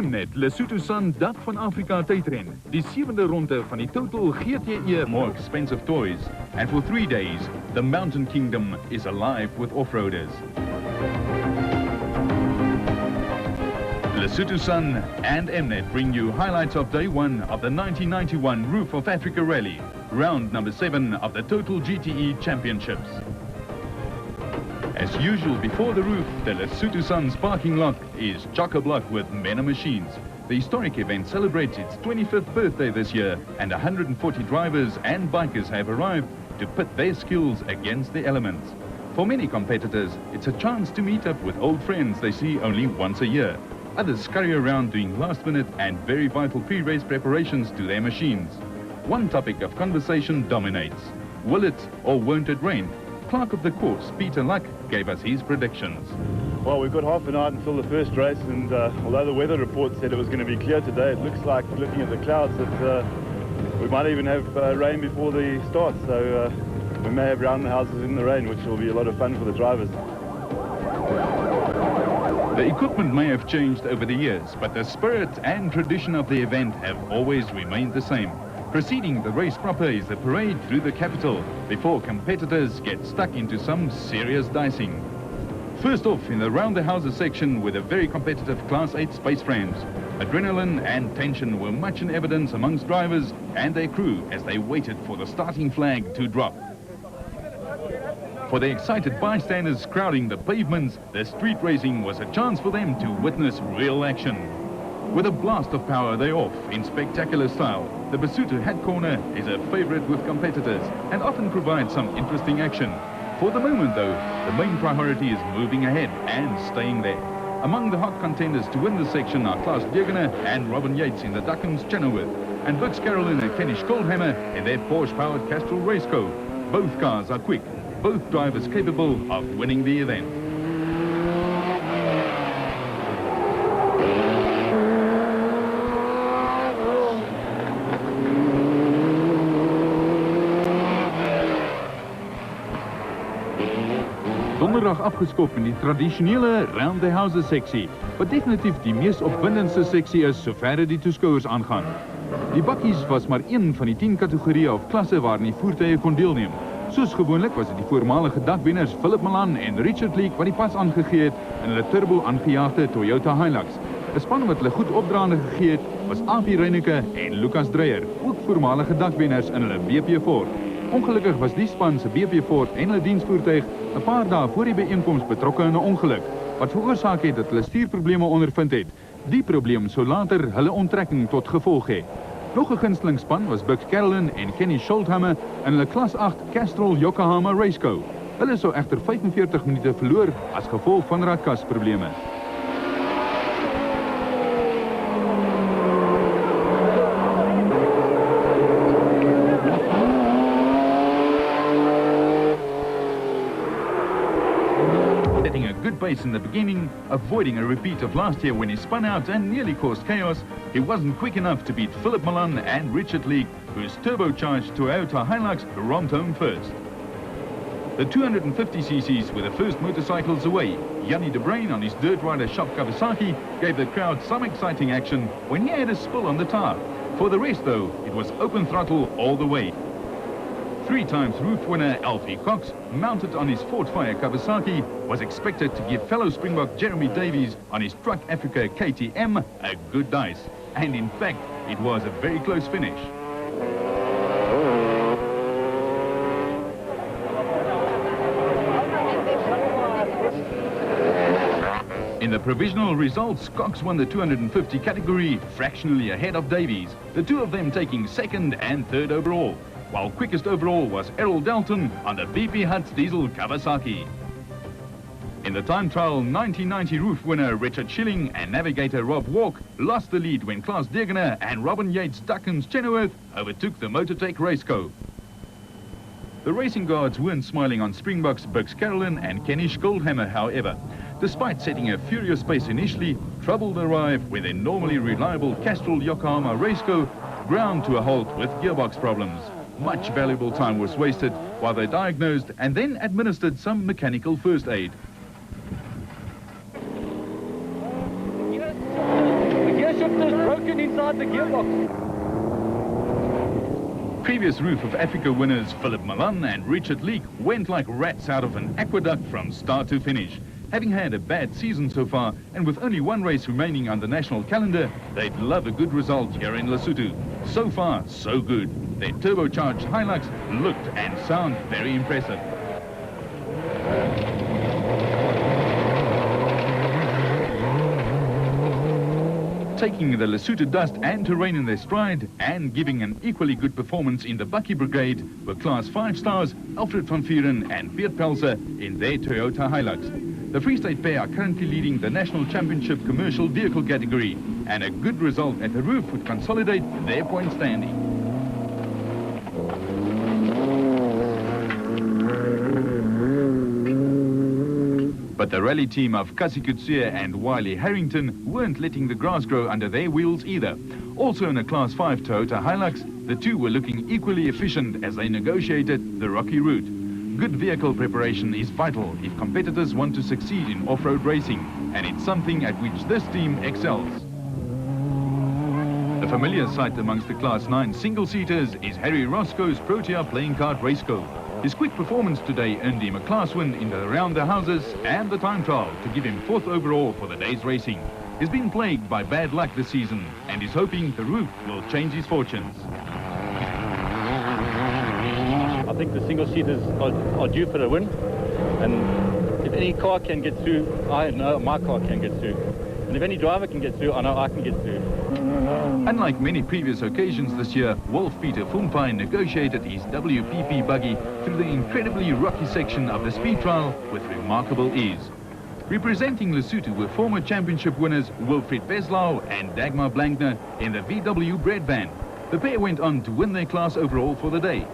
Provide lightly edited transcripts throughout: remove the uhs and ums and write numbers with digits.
Mnet, Lesotho Sun Dak van Afrika tijdren. Die 7de ronde van die Total GTE More Expensive Toys. And for 3 days, the Mountain Kingdom is alive with off-roaders. Lesotho Sun and Mnet bring you highlights of day 1 of the 1991 Roof of Africa Rally, round number 7 of the Total GTE Championships. As usual before the roof, the Lesotho Sun's parking lot is chock-a-block with men and machines. The historic event celebrates its 25th birthday this year, and 140 drivers and bikers have arrived to pit their skills against the elements. For many competitors, it's a chance to meet up with old friends they see only once a year. Others scurry around doing last-minute and very vital pre-race preparations to their machines. One topic of conversation dominates. Will it or won't it rain? Clerk of the course, THUCK, gave us his predictions. Well, we've got half an hour until the first race, and although the weather report said it was going to be clear today, it looks like, looking at the clouds, that we might even have rain before the start. So we may have round houses in the rain, which will be a lot of fun for the drivers. The equipment may have changed over the years, but the spirit and tradition of the event have always remained the same. Preceding the race proper is the parade through the capital, before competitors get stuck into some serious dicing. First off, in the round the houses section with a very competitive Class 8 space frames. Adrenaline and tension were much in evidence amongst drivers and their crew as they waited for the starting flag to drop. For the excited bystanders crowding the pavements, the street racing was a chance for them to witness real action. With a blast of power, they're off in spectacular style. The Basotho Hat Corner is a favorite with competitors and often provides some interesting action. For the moment, though, the main priority is moving ahead and staying there. Among the hot contenders to win this section are Klaus Deegene and Robin Yates in the Duckens Chenoweth, and Bux Carolyn and Kenny Skoldhammer in their Porsche-powered Castrol Raceco. Both cars are quick, both drivers capable of winning the event. Donderdag afgeskop in die tradisionele round the houses seksie, wat definitief die mees opwindendste seksie is soverre die toeskouers aangaan. Die bakkies was maar een van die 10 kategorieë of klasse waarin die voertuie kon deelneem. Soos gewoonlik was dit die voormalige dakwenners Philip Malan en Richard Leek wat die pas aangegee het in hulle turbo aangejaagde Toyota Hilux. 'n Span wat hulle goed opdraande gegee het was ALFIE Reineke en Lucas Dreyer, ook voormalige dakwenners in hulle BP Ford. Ongelukkig was die span se BP Ford en hulle diensvoertuig 'n paar dae voor die byeenkoms betrokke in 'n ongeluk, wat veroorsaak het dat hulle stuurprobleme ondervind het. Die probleem sou later hulle onttrekking tot gevolg hê. Nog 'n gunstelingsspan was Bux Carolyn en Kenny Skoldhammer in hulle klas 8 Castrol Yokohama Raceco. Hulle sou egter 45 minute verloor as gevolg van radkasprobleme. Setting a good pace in the beginning, avoiding a repeat of last year when he spun out and nearly caused chaos, he wasn't quick enough to beat Philip Malan and Richard Leek, whose turbocharged Toyota Hilux romped home first. The 250cc's were the first motorcycles away. Jannie de Bruin on his dirt rider shop Kawasaki gave the crowd some exciting action when he had a spill on the tar. For the rest, though, it was open throttle all the way. 3 times roof winner ALFIE Cox, mounted on his Ford Fire Kawasaki, was expected to give fellow Springbok Jeremy Davies on his Truck Africa KTM a good dice. And in fact, it was a very close finish. In the provisional results, Cox won the 250 category, fractionally ahead of Davies, the two of them taking 2nd and 3rd overall, while quickest overall was Errol Dalton on the BP Hutz diesel Kawasaki. In the time trial, 1990 roof winner Richard Schilling and navigator Rob Walk lost the lead when Klaus Deegene and Robin Yates Duckens Chenoweth overtook the Motortech Raceco. The racing guards weren't smiling on Springbok's Bux Carolyn and Kenny Skoldhammer, however. Despite setting a furious pace initially, trouble arrived when their normally reliable Castrol Yokohama Raceco ground to a halt with gearbox problems. Much valuable time was wasted while they diagnosed and then administered some mechanical first aid. The gear broken inside the gearbox. Previous Roof of Africa winners Philip Milan and Richard Leek went like rats out of an aqueduct from start to finish. Having had a bad season so far, and with only one race remaining on the national calendar, they'd love a good result here in Lesotho. So far, so good. Their turbocharged Hilux looked and sound very impressive. Taking the Lesotho dust and terrain in their stride and giving an equally good performance in the Bakkie Brigade were Class 5 stars Alfred van Vuren and Beert Pelser in their Toyota Hilux. The Free State pair are currently leading the National Championship commercial vehicle category, and a good result at the roof would consolidate their point standing. But the rally team of Kasi Kutsia and Wiley Harrington weren't letting the grass grow under their wheels either. Also in a Class 5 Toyota Hilux, the two were looking equally efficient as they negotiated the rocky route. Good vehicle preparation is vital if competitors want to succeed in off-road racing, and it's something at which this team excels. A familiar sight amongst the Class 9 single-seaters is Harry Roscoe's Protea playing card raceco. His quick performance today earned him a class win in the Round the Houses and the time trial to give him 4th overall for the day's racing. He's been plagued by bad luck this season and is hoping the roof will change his fortunes. I think the single-seaters are due for a win, and if any car can get through, I know my car can get through. And if any driver can get through, I know I can get through. Unlike many previous occasions this year, Wolf-Peter Fumpai negotiated his WPP buggy through the incredibly rocky section of the speed trial with remarkable ease. Representing Lesotho were former championship winners Wilfried Beslau and Dagmar Blankner in the VW Bread Van. The pair went on to win their class overall for the day.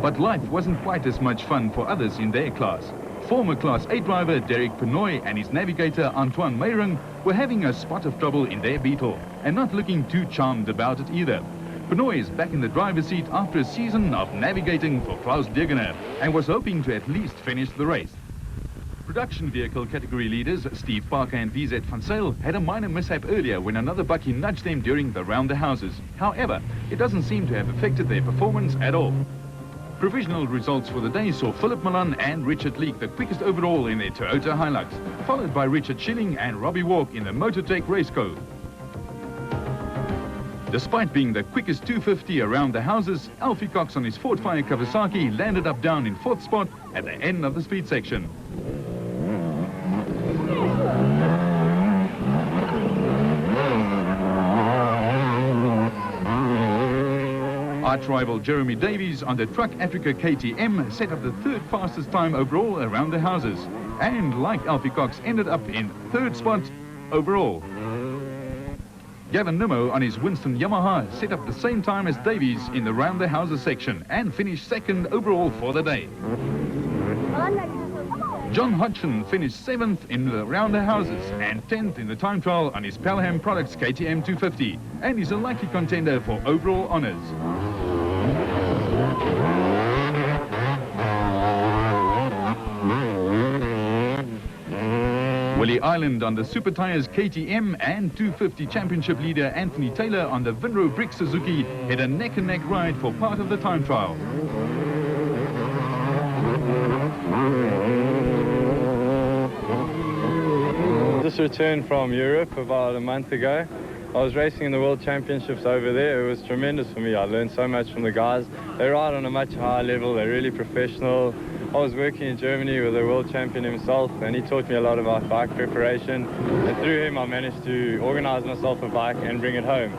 But life wasn't quite as much fun for others in their class. Former Class 8 driver Derek Penoy and his navigator Antoine MYRON were having a spot of trouble in their Beetle and not looking too charmed about it either. Penoy is back in the driver's seat after a season of navigating for Klaus Degener and was hoping to at least finish the race. Production vehicle category leaders Steve Parker and VZ van Zyl had a minor mishap earlier when another bakkie nudged them during the Round the Houses. However, it doesn't seem to have affected their performance at all. Provisional results for the day saw Philip Milan and Richard Leek the quickest overall in their Toyota Hilux, followed by Richard Schilling and Robbie Walk in the Motortech Raceco. Despite being the quickest 250 around the houses, Alfie Cox on his Fortline Kawasaki landed up down in 4th spot at the end of the speed section. Arch rival Jeremy Davies on the Truck Africa KTM set up the 3rd fastest time overall around the houses, and like Alfie Cox ended up in 3rd spot overall. Gavin NIMMO on his Winston Yamaha set up the same time as Davies in the Round the Houses section and finished 2nd overall for the day. John Hodgson finished 7th in the Round the Houses and 10th in the time trial on his Pelham Products KTM 250, and is a likely contender for overall honours. Willie Island on the Super Tyres KTM and 250 championship leader Anthony Taylor on the Vinro Brick Suzuki had a neck-and-neck ride for part of the time trial. Just returned from Europe about a month ago. I was racing in the World Championships over there. It was tremendous for me. I learned so much from the guys. They ride on a much higher level. They're really professional. I was working in Germany with the world champion himself, and he taught me a lot about bike preparation. And through him, I managed to organize myself a bike and bring it home.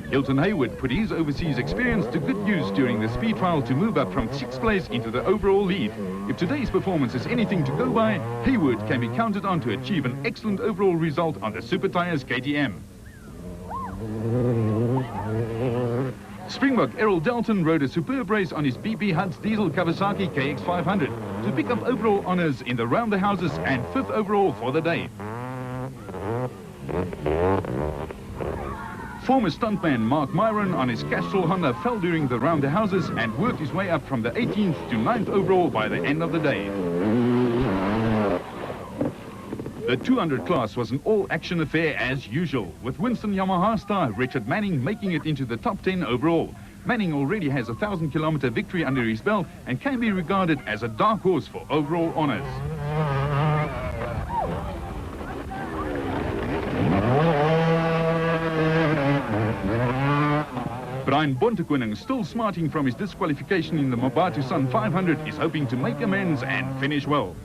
Hilton Hayward put his overseas experience to good use during the speed trial to move up from 6th place into the overall lead. If today's performance is anything to go by, Hayward can be counted on to achieve an excellent overall result on the Super Tyres KTM. Springbok Errol Dalton rode a superb race on his BP Hunt's diesel Kawasaki KX500 to pick up overall honours in the Round the Houses and 5th overall for the day. Former stuntman Mark MYRON on his Castrol Honda fell during the Round the Houses and worked his way up from the 18th to 9th overall by the end of the day. The The 200 class was an all-action affair as usual, with Winston Yamaha star Richard Manning making it into the top 10 overall. Manning already has a 1,000-kilometer victory under his belt and can be regarded as a dark horse for overall honours. Brian Bontekoninగ్, still smarting from his disqualification in the Mobatu Sun 500, is hoping to make amends and finish well.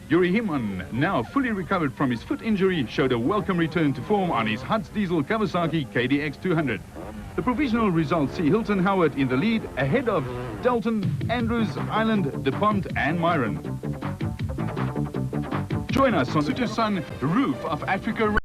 Yuri Himan, now fully recovered from his foot injury, showed a welcome return to form on his Hutz diesel Kawasaki KDX 200. The provisional results see Hilton Howard in the lead, ahead of Dalton, Andrews, Island, DuPont and MYRON. Join us on the Sun Roof of Africa.